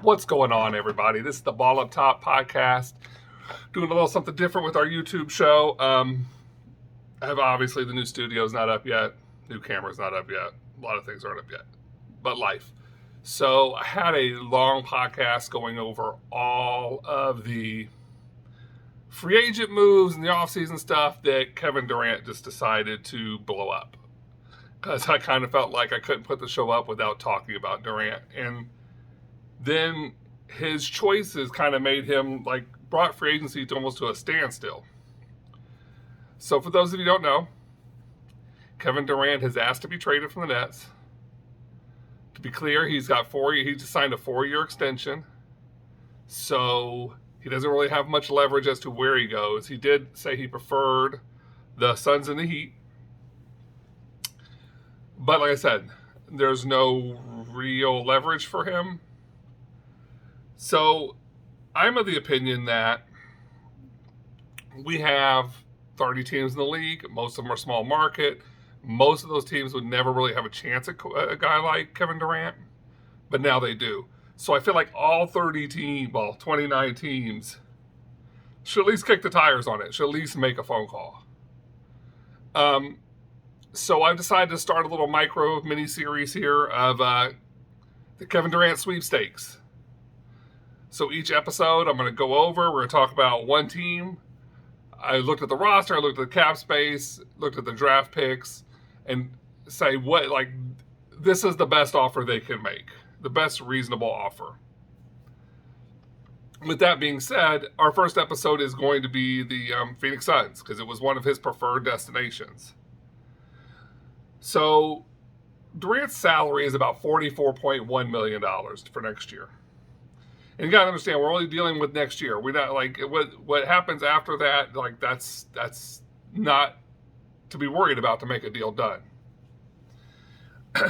What's going on, everybody? This is the Ball Up Top podcast. Doing a little something different with our YouTube show. I have obviously the new studio's not up yet. New camera's not up yet. A lot of things aren't up yet. But life. So I had a long podcast going over all of the free agent moves and the offseason stuff that Kevin Durant just decided to blow up. Because I kind of felt like I couldn't put the show up without talking about Durant. And then his choices kind of made him brought free agency to almost to a standstill. So for those of you who don't know, Kevin Durant has asked to be traded from the Nets. To be clear, he just signed a 4-year extension. So he doesn't really have much leverage as to where he goes. He did say he preferred the Suns and the Heat. But like I said, there's no real leverage for him. So I'm of the opinion that we have 30 teams in the league. Most of them are small market. Most of those teams would never really have a chance at a guy like Kevin Durant, but now they do. So I feel like all 29 teams should at least kick the tires on it, should at least make a phone call. So I've decided to start a little mini series here of the Kevin Durant Sweepstakes. So each episode I'm going to go over, we're going to talk about one team. I looked at the roster, I looked at the cap space, looked at the draft picks, and say this is the best offer they can make, the best reasonable offer. With that being said, our first episode is going to be the Phoenix Suns, because it was one of his preferred destinations. So Durant's salary is about $44.1 million for next year. And you gotta understand, we're only dealing with next year. We're not what happens after that. That's not to be worried about to make a deal done.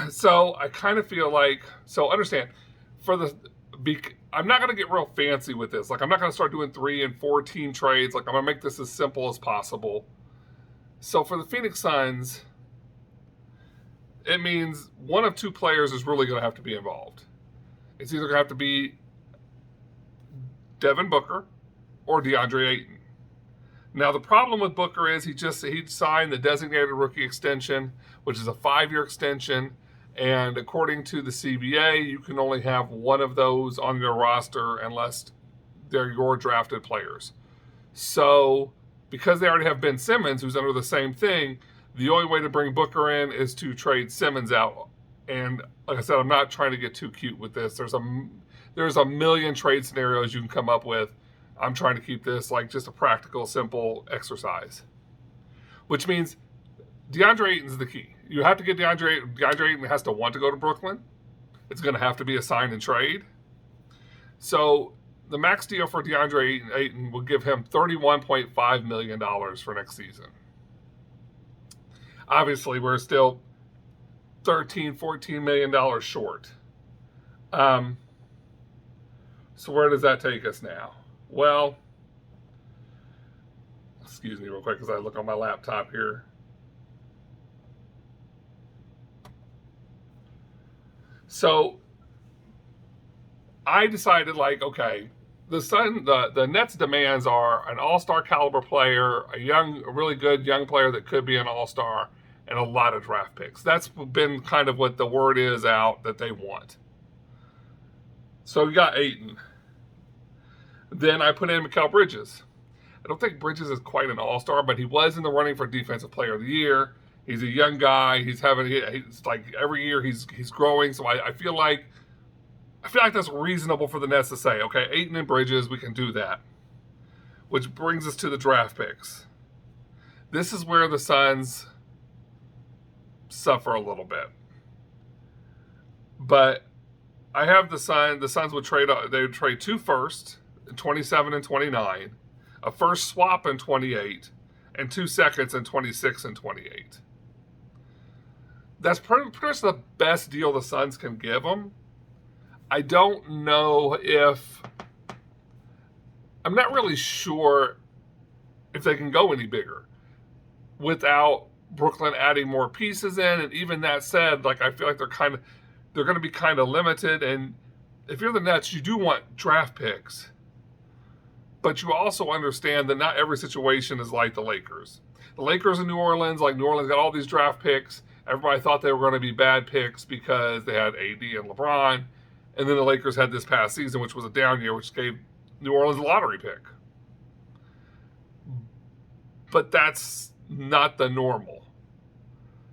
So I kind of feel understand I'm not gonna get real fancy with this. I'm not gonna start doing 3 and 4 team trades. I'm gonna make this as simple as possible. So for the Phoenix Suns, it means one of 2 players is really gonna have to be involved. It's either gonna have to be Devin Booker or DeAndre Ayton. Now the problem with Booker is he signed the designated rookie extension, which is a 5-year extension, and according to the CBA, you can only have one of those on your roster unless they're your drafted players. So because they already have Ben Simmons, who's under the same thing, the only way to bring Booker in is to trade Simmons out. And like I said, I'm not trying to get too cute with this. There's a million trade scenarios you can come up with. I'm trying to keep this just a practical, simple exercise. Which means DeAndre Ayton's the key. You have to get DeAndre Ayton has to want to go to Brooklyn. It's going to have to be a sign and trade. So the max deal for DeAndre Ayton will give him $31.5 million for next season. Obviously, we're still $14 million short. So where does that take us now? Well, excuse me real quick as I look on my laptop here. So I decided okay, the Nets demands are an all-star caliber player, a really good young player that could be an all-star, and a lot of draft picks. That's been kind of what the word is out that they want. So we got Ayton. Then I put in Mikal Bridges. I don't think Bridges is quite an all-star, but he was in the running for Defensive Player of the Year. He's a young guy. He's every year he's growing. So I feel like that's reasonable for the Nets to say, okay, Ayton and Bridges, we can do that. Which brings us to the draft picks. This is where the Suns suffer a little bit. But I have the Suns would trade 2 firsts, 27 and 29, a first swap in 28, and 2 seconds in 26 and 28. That's pretty much the best deal the Suns can give them. I don't know I'm not really sure if they can go any bigger without Brooklyn adding more pieces in. And even that said, I feel like they're going to be kind of limited. And if you're the Nets, you do want draft picks, but you also understand that not every situation is like the Lakers. The Lakers in New Orleans, like New Orleans got all these draft picks. Everybody thought they were going to be bad picks because they had AD and LeBron. And then the Lakers had this past season, which was a down year, which gave New Orleans a lottery pick. But that's not the normal.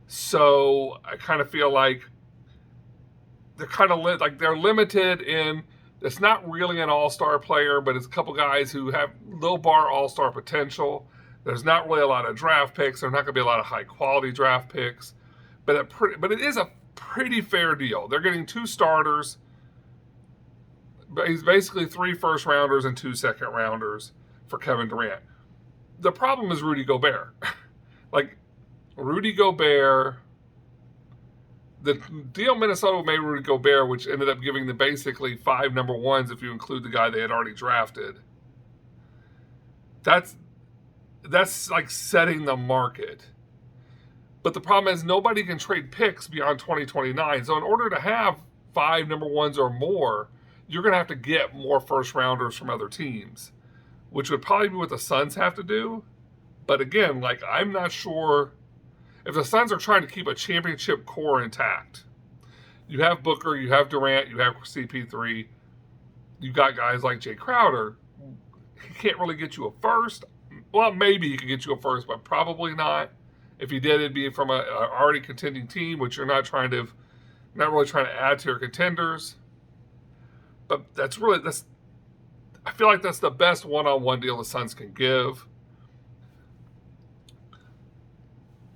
So I kind of feel like they're kind of they're limited in, it's not really an all-star player, but it's a couple guys who have low bar all-star potential. There's not really a lot of draft picks. There's not going to be a lot of high-quality draft picks. But it is a pretty fair deal. They're getting 2 starters. He's basically 3 first-rounders and 2 second-rounders for Kevin Durant. The problem is Rudy Gobert. Like, Rudy Gobert, the deal Minnesota made Rudy Gobert, which ended up giving them basically 5 number ones if you include the guy they had already drafted. That's like setting the market. But the problem is nobody can trade picks beyond 2029. So in order to have 5 number ones or more, you're going to have to get more first rounders from other teams, which would probably be what the Suns have to do. But again, like, I'm not sure if the Suns are trying to keep a championship core intact. You have Booker, you have Durant, you have CP3. You got guys like Jay Crowder. He can't really get you a first. Well, maybe he could get you a first, but probably not. If he did, it'd be from a already contending team, which you're not really trying to add to your contenders. But I feel like that's the best one-on-one deal the Suns can give.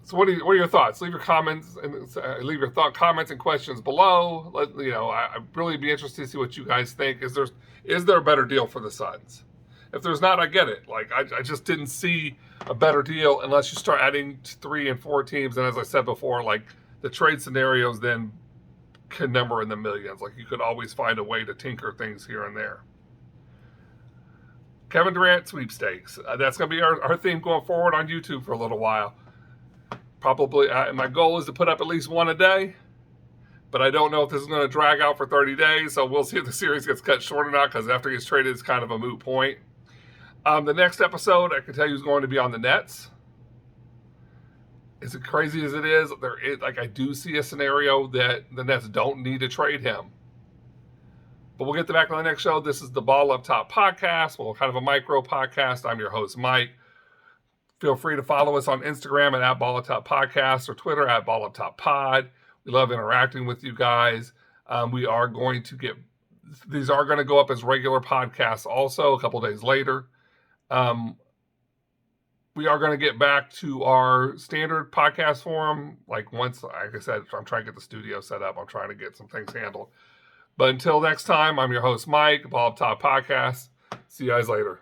So what are your thoughts? Leave your comments and comments and questions below. I'd really be interested to see what you guys think. Is there a better deal for the Suns? If there's not, I get it. Like, I just didn't see a better deal unless you start adding 3 and 4 teams. And as I said before, like, the trade scenarios then can number in the millions. Like, you could always find a way to tinker things here and there. Kevin Durant Sweepstakes. That's going to be our theme going forward on YouTube for a little while. Probably, my goal is to put up at least 1 a day. But I don't know if this is going to drag out for 30 days. So we'll see if the series gets cut short or not, because after he gets traded, it's kind of a moot point. The next episode, I can tell you, is going to be on the Nets. As crazy as it is, I do see a scenario that the Nets don't need to trade him. But we'll get to back on the next show. This is the Ball Up Top podcast. Well, kind of a micro podcast. I'm your host, Mike. Feel free to follow us on Instagram at Ball Up Top Podcast or Twitter at Ball Up Top Pod. We love interacting with you guys. These are going to go up as regular podcasts also a couple days later. We are going to get back to our standard podcast form. Like I said, I'm trying to get the studio set up. I'm trying to get some things handled. But until next time, I'm your host, Mike, Ball Up Top Podcast. See you guys later.